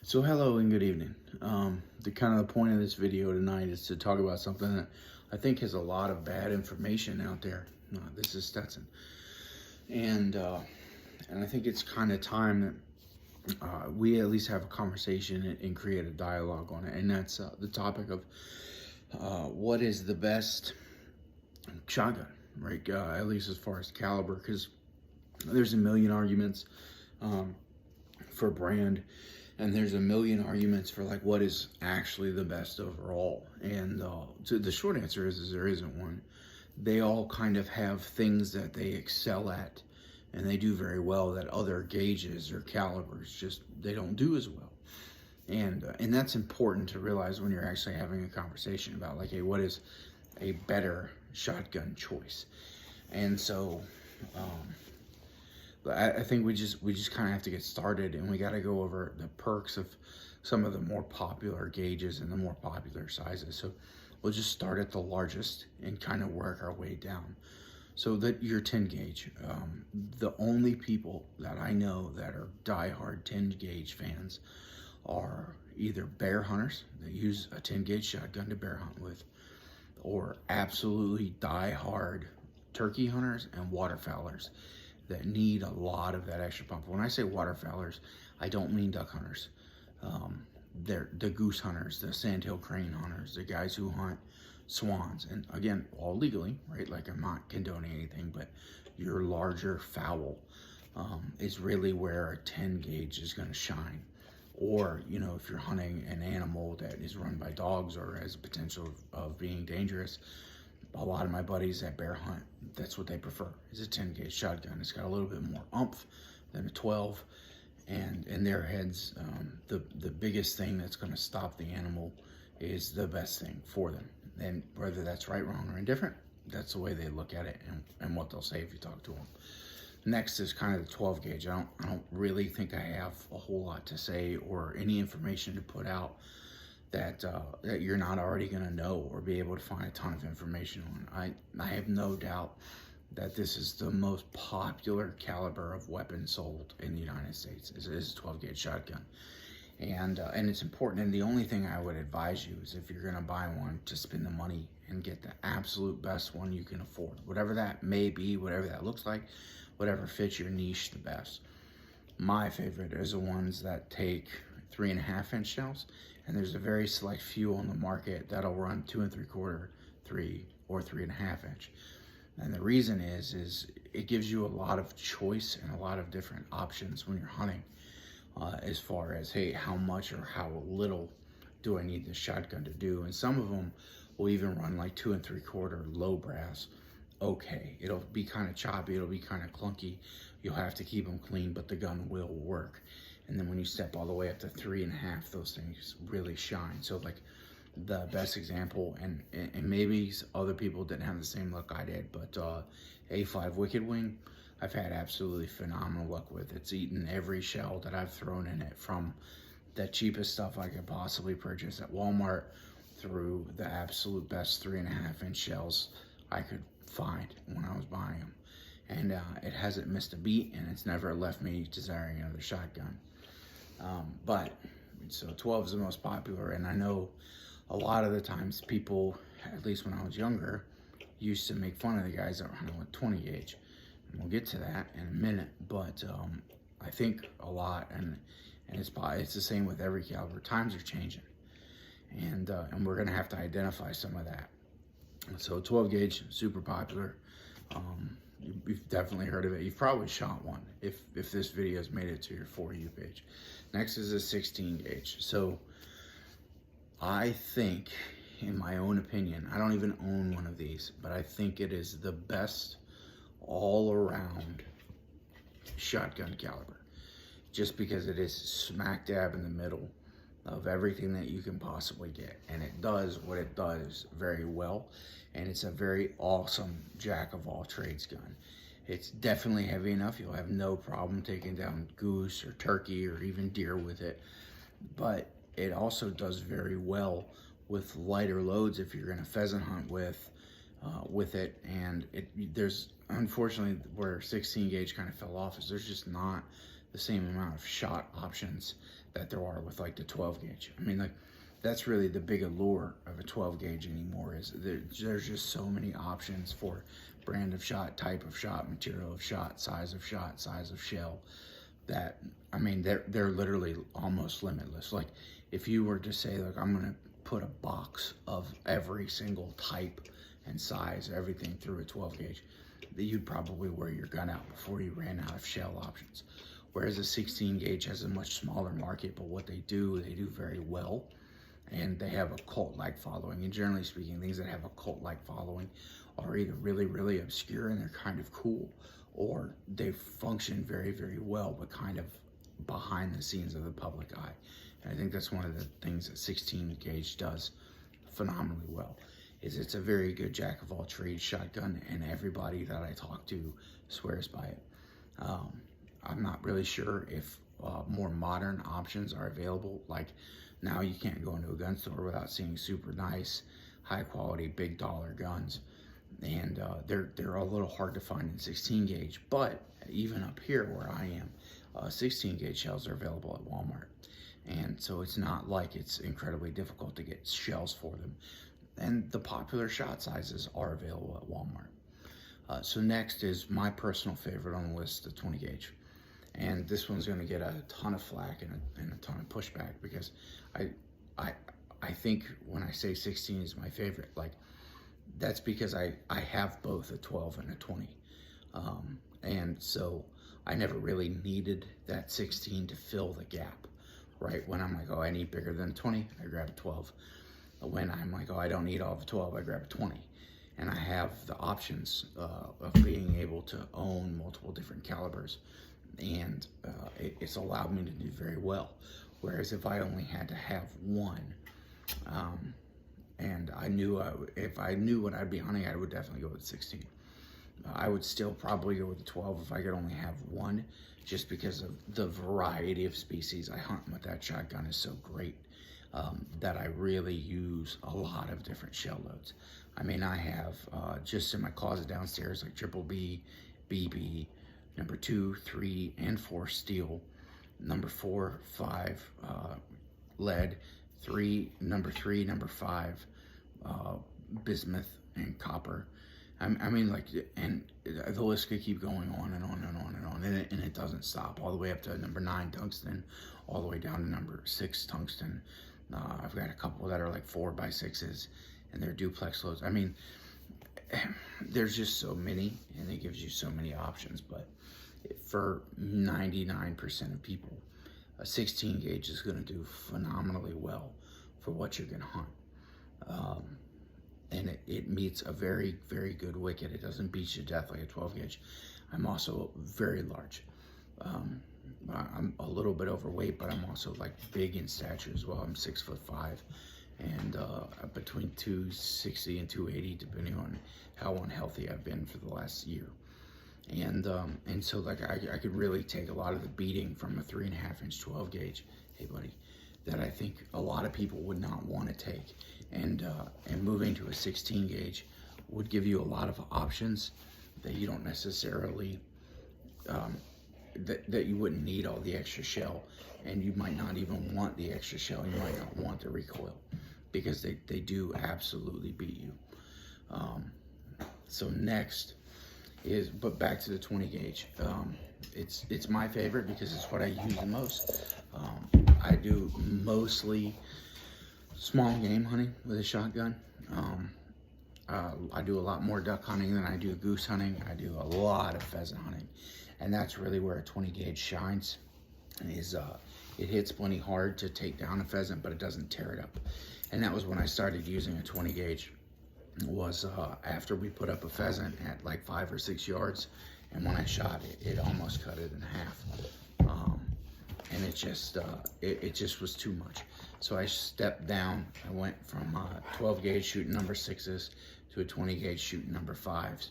So hello and good evening. The point of this video tonight is to talk about something that I think has a lot of bad information out there. This is Stetson, and I think it's kind of time that we at least have a conversation and create a dialogue on it. And that's the topic of what is the best shotgun, right? At least as far as caliber, because there's a million arguments for brand, and there's a million arguments for like what is actually the best overall. And so the short answer is there isn't one. They all kind of have things that they excel at and they do very well that other gauges or calibers just they don't do as well. And that's important to realize when you're actually having a conversation about like, hey, what is a better shotgun choice? And so but I think we just kind of have to get started, and we got to go over the perks of some of the more popular gauges and the more popular sizes. So we'll just start at the largest and kind of work our way down. So that your 10 gauge, the only people that I know that are diehard 10 gauge fans are either bear hunters that use a 10 gauge shotgun to bear hunt with, or absolutely diehard turkey hunters and waterfowlers that need a lot of that extra pump. When I say waterfowlers, I don't mean duck hunters. They're the goose hunters, the sandhill crane hunters, the guys who hunt swans, and again, all legally, right? Like, I'm not condoning anything, but your larger fowl is really where a 10 gauge is going to shine. Or, you know, if you're hunting an animal that is run by dogs or has potential of being dangerous, a lot of my buddies that bear hunt, that's what they prefer, is a 10 gauge shotgun. It's got a little bit more oomph than a 12, and in their heads, the biggest thing that's going to stop the animal is the best thing for them. And whether that's right, wrong, or indifferent, that's the way they look at it and what they'll say if you talk to them. Next is kind of the 12 gauge. I don't really think I have a whole lot to say or any information to put out that you're not already going to know or be able to find a ton of information on. I have no doubt that this is the most popular caliber of weapon sold in the United States is a 12 gauge shotgun. And it's important. And the only thing I would advise you is if you're going to buy one, to spend the money and get the absolute best one you can afford. Whatever that may be, whatever that looks like, whatever fits your niche the best. My favorite is the ones that take 3.5-inch shells, and there's a very select few on the market that'll run 2 3/4, 3, or 3.5-inch. And the reason is it gives you a lot of choice and a lot of different options when you're hunting, as far as, hey, how much or how little do I need this shotgun to do? And some of them will even run like 2 3/4 low brass. Okay, it'll be kind of choppy, it'll be kind of clunky, you'll have to keep them clean, but the gun will work. And then when you step all the way up to 3.5, those things really shine. So like the best example, and maybe other people didn't have the same luck I did, but A5 Wicked Wing, I've had absolutely phenomenal luck with. It's eaten every shell that I've thrown in it, from the cheapest stuff I could possibly purchase at Walmart through the absolute best 3.5-inch shells I could find when I was buying them. And it hasn't missed a beat, and it's never left me desiring another shotgun. But so 12 is the most popular, and I know a lot of the times people, at least when I was younger, used to make fun of the guys that were hunting with 20 gauge. And we'll get to that in a minute, but I think a lot, and it's the same with every caliber. Times are changing, and we're gonna have to identify some of that. So 12 gauge, super popular. You've definitely heard of it. You've probably shot one if this video has made it to your For You page. Next is a 16 gauge. So I think, in my own opinion, I don't even own one of these, but I think it is the best all around shotgun caliber, just because it is smack dab in the middle of everything that you can possibly get, and it does what it does very well, and it's a very awesome jack of all trades gun. It's definitely heavy enough, you'll have no problem taking down goose or turkey or even deer with it, but it also does very well with lighter loads if you're going to pheasant hunt with it. And there's, unfortunately, where 16 gauge kind of fell off is there's just not the same amount of shot options that there are with like the 12 gauge. I mean, like, that's really the big allure of a 12 gauge anymore, is there's just so many options for brand of shot, type of shot, material of shot, size of shell, that, I mean, they're literally almost limitless. Like, if you were to say, like, I'm gonna put a box of every single type and size, everything through a 12 gauge, that you'd probably wear your gun out before you ran out of shell options. Whereas a 16 gauge has a much smaller market, but what they do very well, and they have a cult-like following. And generally speaking, things that have a cult-like following are either really, really obscure and they're kind of cool, or they function very, very well, but kind of behind the scenes of the public eye. And I think that's one of the things that 16 gauge does phenomenally well, is it's a very good jack of all trades shotgun, and everybody that I talk to swears by it. I'm not really sure if more modern options are available. Like, now you can't go into a gun store without seeing super nice, high quality, big dollar guns. And they're a little hard to find in 16 gauge, but even up here where I am, 16 gauge shells are available at Walmart. And so it's not like it's incredibly difficult to get shells for them. And the popular shot sizes are available at Walmart. So next is my personal favorite on the list, the 20 gauge. And this one's gonna get a ton of flack and a ton of pushback, because I think when I say 16 is my favorite, like, that's because I have both a 12 and a 20. And so I never really needed that 16 to fill the gap, right? When I'm like, oh, I need bigger than 20, I grab a 12. When I'm like, oh, I don't need all of a 12, I grab a 20. And I have the options of being able to own multiple different calibers. And it's allowed me to do very well. Whereas if I only had to have one, and I knew if I knew what I'd be hunting, I would definitely go with 16. I would still probably go with the 12 if I could only have one, just because of the variety of species I hunt with that shotgun is so great, that I really use a lot of different shell loads. I mean, I have just in my closet downstairs, like triple B, BB, number 2, 3, and 4 steel, number 4, 5 lead, number 3, number 5 bismuth and copper. I mean, like, and the list could keep going on and on and on and on, and it doesn't stop, all the way up to number 9 tungsten, all the way down to number 6 tungsten. I've got a couple that are like 4x6s, and they're duplex loads. I mean, there's just so many, and it gives you so many options. But for 99% of people, a 16 gauge is going to do phenomenally well for what you're going to hunt. And it meets a very, very good wicket. It doesn't beat you to death like a 12 gauge. I'm also very large. I'm a little bit overweight, but I'm also like big in stature as well. I'm 6'5", and between 260 and 280, depending on how unhealthy I've been for the last year. And so, like, I could really take a lot of the beating from a 3.5 inch 12 gauge, hey buddy, that I think a lot of people would not want to take. And moving to a 16 gauge would give you a lot of options that you don't necessarily, that you wouldn't need all the extra shell, and you might not even want the extra shell. You might not want the recoil, because they do absolutely beat you. So next is, but back to the 20 gauge. It's my favorite because it's what I use the most. I do mostly small game hunting with a shotgun. I do a lot more duck hunting than I do goose hunting. I do a lot of pheasant hunting, and that's really where a 20 gauge shines. Is it hits plenty hard to take down a pheasant, but it doesn't tear it up. And that was when I started using a 20 gauge. Was after we put up a pheasant at like 5 or 6 yards, and when I shot it, it almost cut it in half. And it just was too much. So I stepped down. I went from 12 gauge shooting number 6s to a 20 gauge shooting number 5s,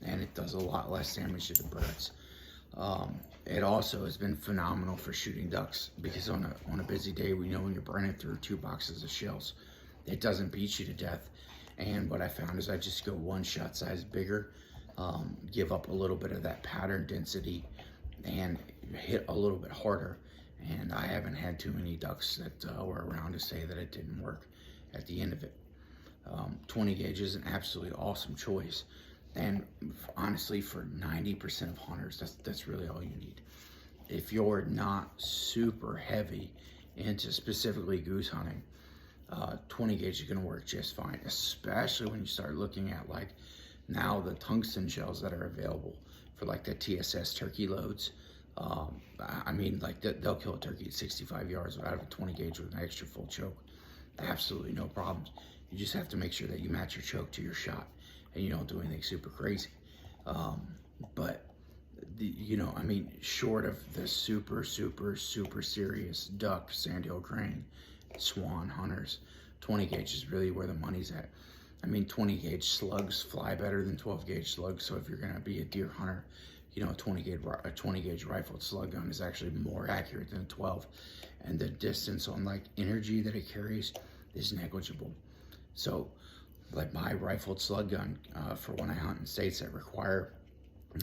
and it does a lot less damage to the birds. It also has been phenomenal for shooting ducks, because on a busy day, we know when you're burning through 2 boxes of shells, it doesn't beat you to death. And what I found is I just go one shot size bigger, give up a little bit of that pattern density, and hit a little bit harder. And I haven't had too many ducks that were around to say that it didn't work at the end of it. 20 gauge is an absolutely awesome choice. And honestly, for 90% of hunters, that's really all you need. If you're not super heavy into specifically goose hunting, 20 gauge is going to work just fine, especially when you start looking at like now the tungsten shells that are available for like the TSS turkey loads. I mean, like they'll kill a turkey at 65 yards out of a 20 gauge with an extra full choke. Absolutely no problems. You just have to make sure that you match your choke to your shot and you don't do anything super crazy. But I mean, short of the super serious duck, sandhill crane, swan hunters, 20 gauge is really where the money's at. I mean, 20 gauge slugs fly better than 12 gauge slugs. So if you're gonna be a deer hunter, a 20 gauge rifled slug gun is actually more accurate than a 12. And the distance on like energy that it carries is negligible. So like my rifled slug gun for when I hunt in states that require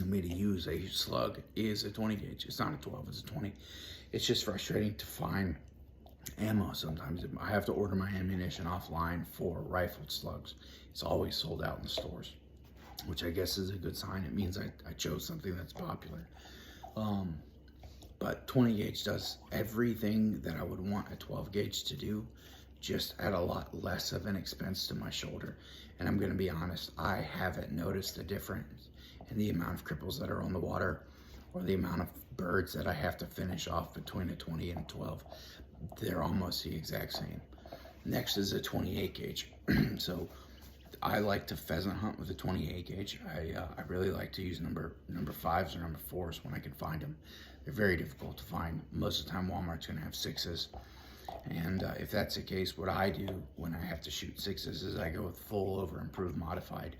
me to use a slug is a 20 gauge. It's not a 12, it's a 20. It's just frustrating to find ammo sometimes. I have to order my ammunition offline for rifled slugs. It's always sold out in the stores, which I guess is a good sign. It means I chose something that's popular. But 20 gauge does everything that I would want a 12 gauge to do, just at a lot less of an expense to my shoulder. And I'm gonna be honest, I haven't noticed the difference in the amount of cripples that are on the water or the amount of birds that I have to finish off between a 20 and a 12. They're almost the exact same. Next is a 28 gauge. So I like to pheasant hunt with a 28 gauge. I really like to use number 5s or number 4s when I can find them. They're very difficult to find. Most of the time Walmart's gonna have 6s. And if that's the case, what I do when I have to shoot 6s is I go with full over improved modified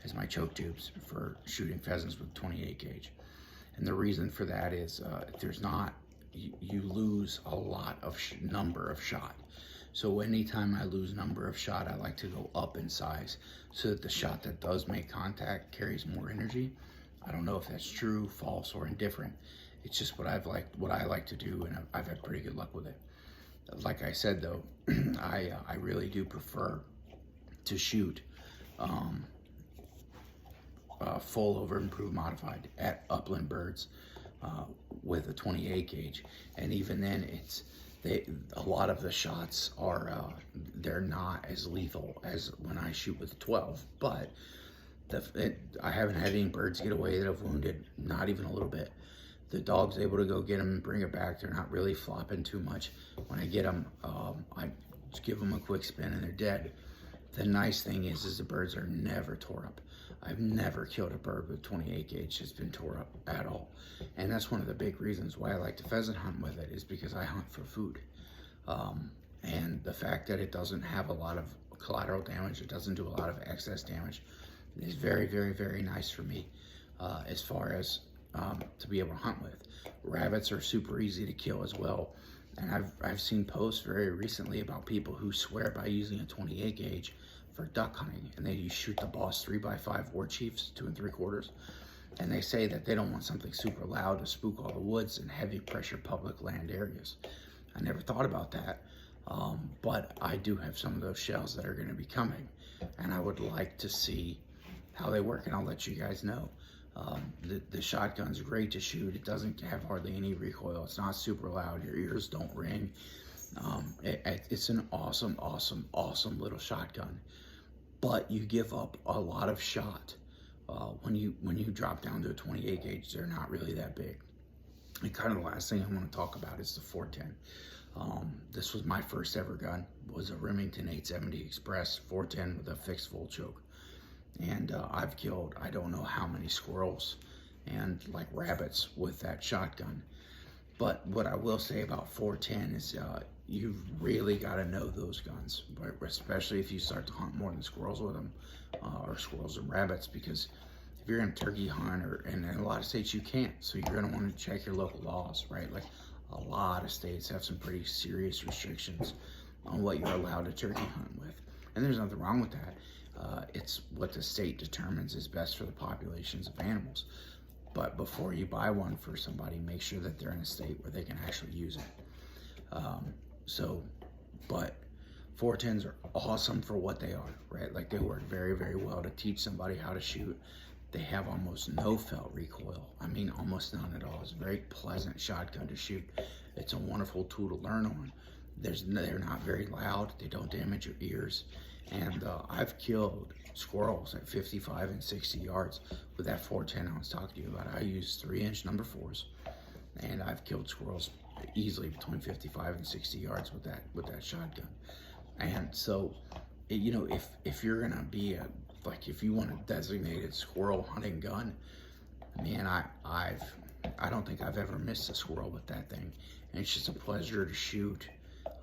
as my choke tubes for shooting pheasants with 28 gauge. And the reason for that is there's not, you lose a lot of number of shot. So anytime I lose number of shot, I like to go up in size so that the shot that does make contact carries more energy. I don't know if that's true, false, or indifferent. It's just what I like to do, and I've had pretty good luck with it. Like I said though, I really do prefer to shoot full over improved modified at upland birds with a 28 gauge, and even then a lot of the shots are they're not as lethal as when I shoot with a 12, but I haven't had any birds get away that have wounded, not even a little bit. The dog's able to go get them and bring it back. They're not really flopping too much. When I get them, I just give them a quick spin and they're dead. The nice thing is the birds are never tore up. I've never killed a bird with 28 gauge that's been tore up at all. And that's one of the big reasons why I like to pheasant hunt with it, is because I hunt for food. And the fact that it doesn't have a lot of collateral damage, it doesn't do a lot of excess damage, is very, very, very nice for me as far as to be able to hunt with. Rabbits are super easy to kill as well. And I've seen posts very recently about people who swear by using a 28 gauge for duck hunting, and they shoot the Boss 3x5 War Chiefs 2 3/4, and they say that they don't want something super loud to spook all the woods in heavy pressure public land areas. I never thought about that, but I do have some of those shells that are going to be coming, and I would like to see how they work, and I'll let you guys know. The shotgun's great to shoot. It doesn't have hardly any recoil. It's not super loud. Your ears don't ring. It's an awesome, awesome, awesome little shotgun. But you give up a lot of shot when you drop down to a 28 gauge. They're not really that big. And kind of the last thing I want to talk about is the 410. This was my first ever gun. It was a Remington 870 Express 410 with a fixed full choke. And I've killed I don't know how many squirrels and like rabbits with that shotgun. But what I will say about 410 is you've really got to know those guns, especially if you start to hunt more than squirrels with them, or squirrels and rabbits, because if you're in a turkey hunt, and in a lot of states you can't, so you're going to want to check your local laws, right? Like a lot of states have some pretty serious restrictions on what you're allowed to turkey hunt with, and there's nothing wrong with that. It's what the state determines is best for the populations of animals. But before you buy one for somebody, make sure that they're in a state where they can actually use it. But 410s are awesome for what they are, right? Like, they work very, very well to teach somebody how to shoot. They have almost no felt recoil. I mean, almost none at all. It's a very pleasant shotgun to shoot. It's a wonderful tool to learn on. They're not very loud. They don't damage your ears. And I've killed squirrels at 55 and 60 yards with that 410 I was talking to you about. I use 3-inch number 4s, and I've killed squirrels easily between 55 and 60 yards with that shotgun. And so, you know, if you're gonna be if you want a designated squirrel hunting gun, man, I don't think I've ever missed a squirrel with that thing. And it's just a pleasure to shoot.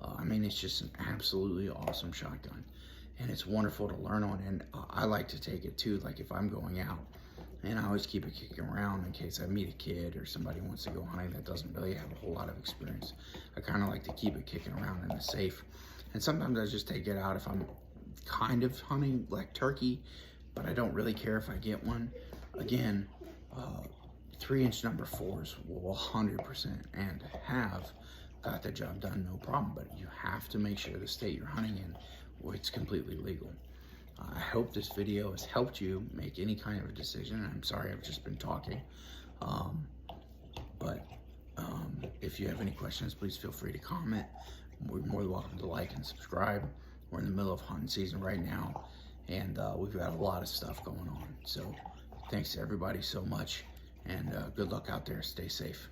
I mean, it's just an absolutely awesome shotgun, and it's wonderful to learn on. And I like to take it too, like if I'm going out, and I always keep it kicking around in case I meet a kid or somebody wants to go hunting that doesn't really have a whole lot of experience. I kind of like to keep it kicking around in the safe. And sometimes I just take it out if I'm kind of hunting like turkey, but I don't really care if I get one. Again, 3-inch number 4s will 100% and have got the job done, no problem. But you have to make sure the state you're hunting in, it's completely legal. I hope this video has helped you make any kind of a decision. I'm sorry I've just been talking. If you have any questions, please feel free to comment. We're more than welcome to like and subscribe. We're in the middle of hunting season right now, and we've got a lot of stuff going on. So thanks to everybody so much, and good luck out there. Stay safe.